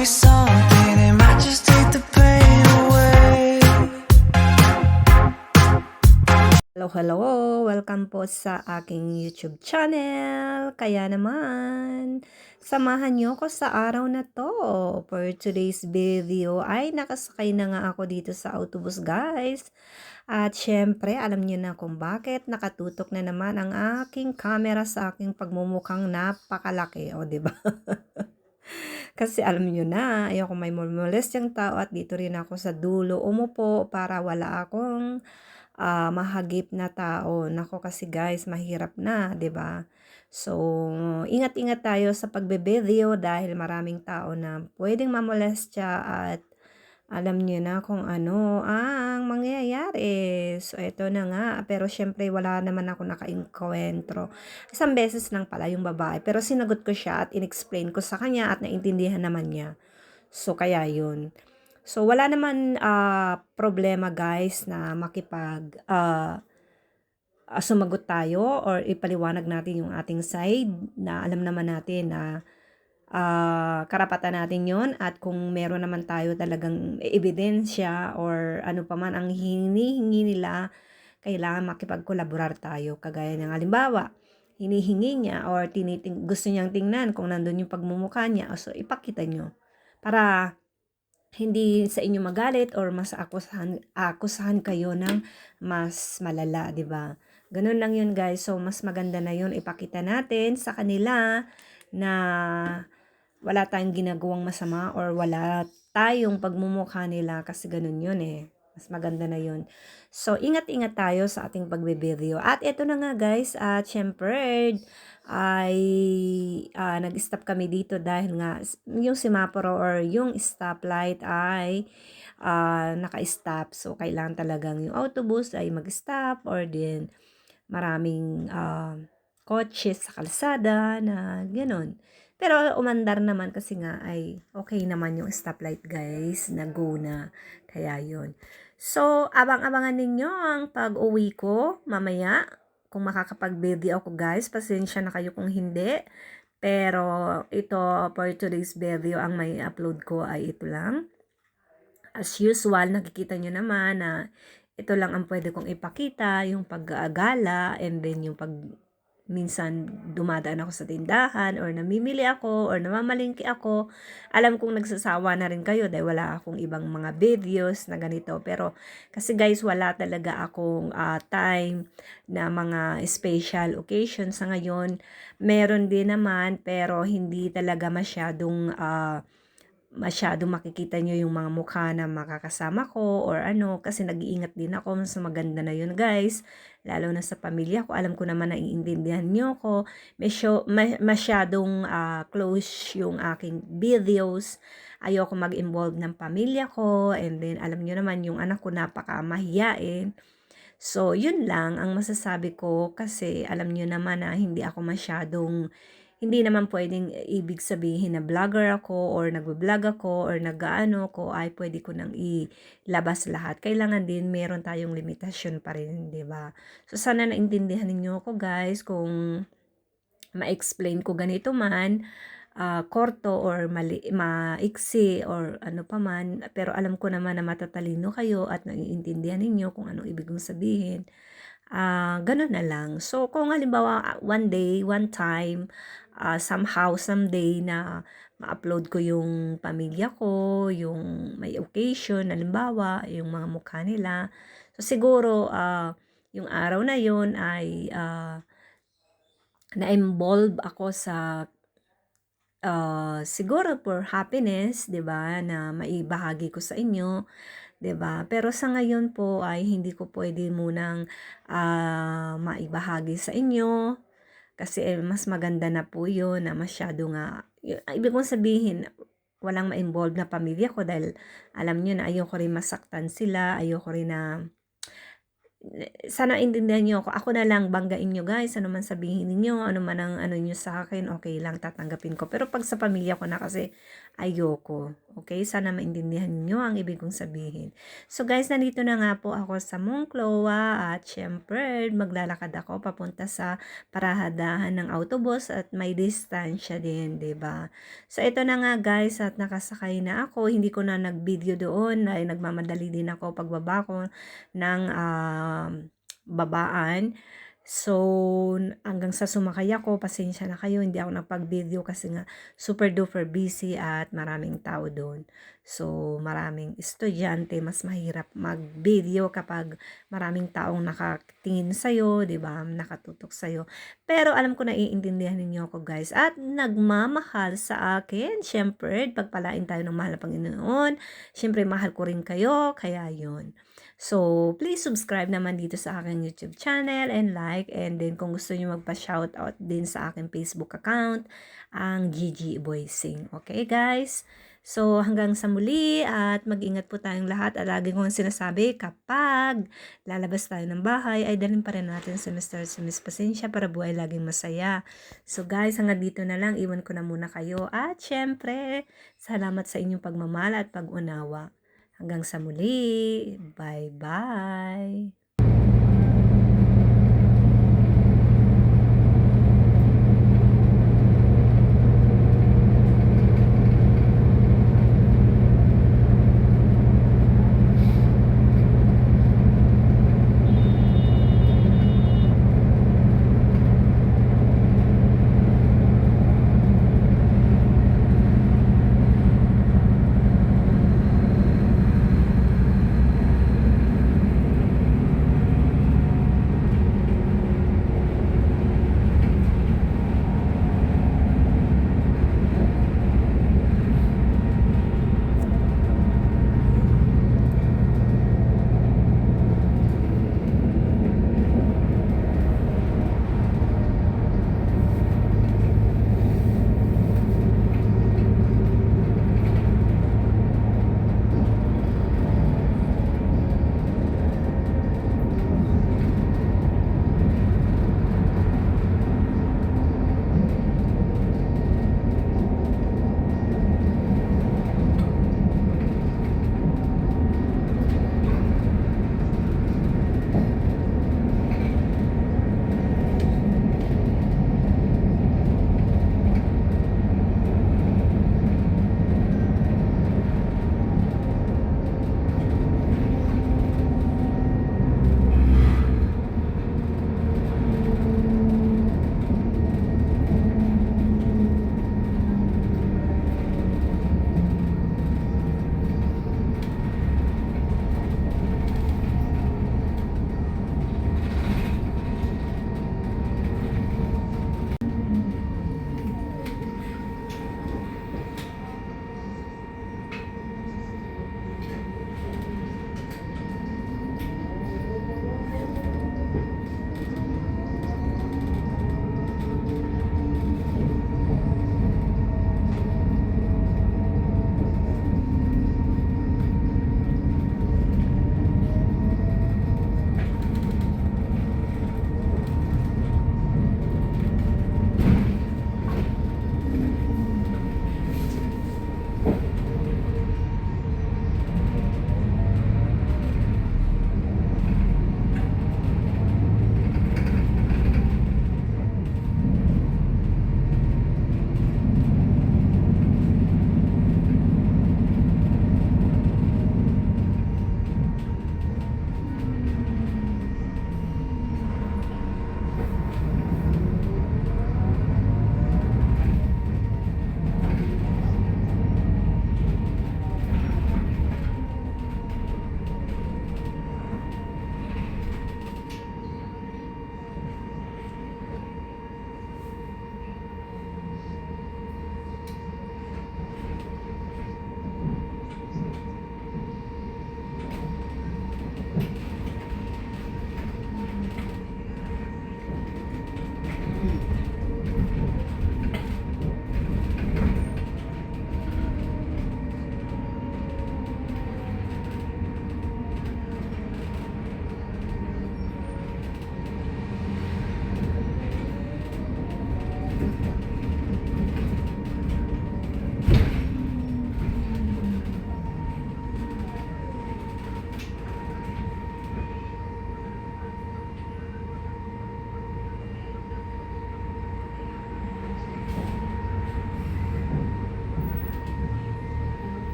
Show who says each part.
Speaker 1: me something, it might just take the pain away.
Speaker 2: Hello, hello! Welcome po sa aking YouTube channel. Kaya naman, samahan niyo ko sa araw na to. For today's video ay nakasakay na nga ako dito sa autobus, guys. At syempre, alam niyo na kung bakit nakatutok na naman ang aking camera sa aking pagmumukhang napakalaki. O, di ba? Kasi alam niyo na, ayoko may molestyang tao at dito rin ako sa dulo umupo para wala akong mahagip na tao. Nako kasi guys, mahirap na, 'di ba? So, ingat-ingat tayo sa pagbe-video dahil maraming tao na pwedeng mamolestya at alam niyo na kung ano ang mangyayari. So, eto na nga. Pero syempre, wala naman ako naka-enkwentro. Isang beses lang pala yung babae. Pero sinagot ko siya at inexplain ko sa kanya at naintindihan naman niya. So, kaya yun. So, wala naman problema guys na sumagot tayo or ipaliwanag natin yung ating side na alam naman natin na karapatan natin yon at kung meron naman tayo talagang ebidensya or ano pa man ang hinihingi nila, kailangan makipag-collaborar tayo. Kagaya ng halimbawa, hinihingi niya or gusto niyang tingnan kung nandun yung pagmumukha niya. So, ipakita nyo para hindi sa inyo magalit or mas akusahan kayo ng mas malala, 'di ba? Ganun lang 'yun, guys. So mas maganda na 'yun ipakita natin sa kanila na wala tayong ginagawang masama or wala tayong pagmumukha nila kasi ganun 'yun eh. Mas maganda na 'yun. So ingat-ingat tayo sa ating pagbe-video. At ito na nga guys, at syempre ay nag-stop kami dito dahil nga yung semaporo or yung stoplight ay naka-stop. So, kailangan talagang yung autobus ay mag-stop or din maraming kotse sa kalsada na gano'n. Pero umandar naman kasi nga ay okay naman yung stoplight guys, nag-go na. Kaya yun. So, abang-abangan ninyo ang pag-uwi ko mamaya. Kung makakapag-video ako guys, pasensya na kayo kung hindi. Pero ito, for today's video, ang may upload ko ay ito lang. As usual, nakikita nyo naman na ito lang ang pwede kong ipakita, yung pag-aagala, and then yung minsan dumadaan ako sa tindahan or namimili ako or namamalingki ako. Alam kong nagsasawa na rin kayo dahil wala akong ibang mga videos na ganito. Pero kasi guys, wala talaga akong time na mga special occasion sa ngayon. Meron din naman pero hindi talaga masyadong makikita nyo yung mga mukha na makakasama ko or ano, kasi nag-iingat din ako, mas maganda na yun guys, lalo na sa pamilya ko. Alam ko naman na iintindihan nyo ko, masyadong close yung aking videos, ayoko mag-involve ng pamilya ko, and then alam nyo naman yung anak ko napaka mahiyain. So yun lang ang masasabi ko kasi alam nyo naman na hindi naman pwedeng ibig sabihin na vlogger ako or nagbablog ako or nag-ano ko ay pwede ko nang ilabas lahat. Kailangan din meron tayong limitasyon pa rin, 'di ba? So sana naintindihan niyo ako guys kung ma-explain ko ganito man, korto or maiksi or ano pa man, pero alam ko naman na matatalino kayo at naiintindihan ninyo kung anong ibig kong sabihin. Ganun na lang. So, kung halimbawa, one day, one time, somehow, someday na ma-upload ko yung pamilya ko, yung may occasion, halimbawa, yung mga mukha nila. So, siguro, yung araw na yun ay na-involve ako sa siguro for happiness, 'di ba, na maibahagi ko sa inyo. 'Di ba? Pero sa ngayon po ay hindi ko pwede munang maibahagi sa inyo kasi mas maganda na po 'yun na masyado nga ibig kong sabihin walang ma-involve na pamilya ko dahil alam niyo na ayoko rin masaktan sila, ayoko rin na sana intindihan niyo ako. Ako na lang banggain niyo guys, ano man sabihin niyo, ano man ang ano niyo sa akin, okay lang, tatanggapin ko. Pero pag sa pamilya ko na kasi, ayoko. Okay? Sana maintindihan niyo ang ibig kong sabihin. So guys, nandito na nga po ako sa Monclova at syempre, maglalakad ako papunta sa parahadahan ng autobus at may distansya din, 'di ba? So ito na nga guys, at nakasakay na ako. Hindi ko na nag-video doon, ay nagmamadali din ako pagbaba ko ng babaan. So, hanggang sa sumakay ako, pasensya na kayo, hindi ako nagpag-video kasi nga super duper busy at maraming tao doon. So, maraming estudyante, mas mahirap mag-video kapag maraming taong nakatingin sa'yo, di ba? Nakatutok sa'yo. Pero alam ko na iintindihan ninyo ako guys. At nagmamahal sa akin, syempre, pagpalain tayo ng mahal na Panginoon. Syempre, mahal ko rin kayo, kaya yun. So, please subscribe naman dito sa aking YouTube channel and like. And then, kung gusto niyo magpa-shoutout din sa aking Facebook account, ang Gigi Voicing. Okay, guys? So, hanggang sa muli at mag-ingat po tayong lahat. At lagi kong sinasabi, kapag lalabas tayo ng bahay, ay dalhin pa rin natin si Mr. at si Miss Pasensya para buhay laging masaya. So, guys, hanggang dito na lang. Iwan ko na muna kayo. At syempre, salamat sa inyong pagmamahal at pag-unawa. Hanggang sa muli. Bye-bye.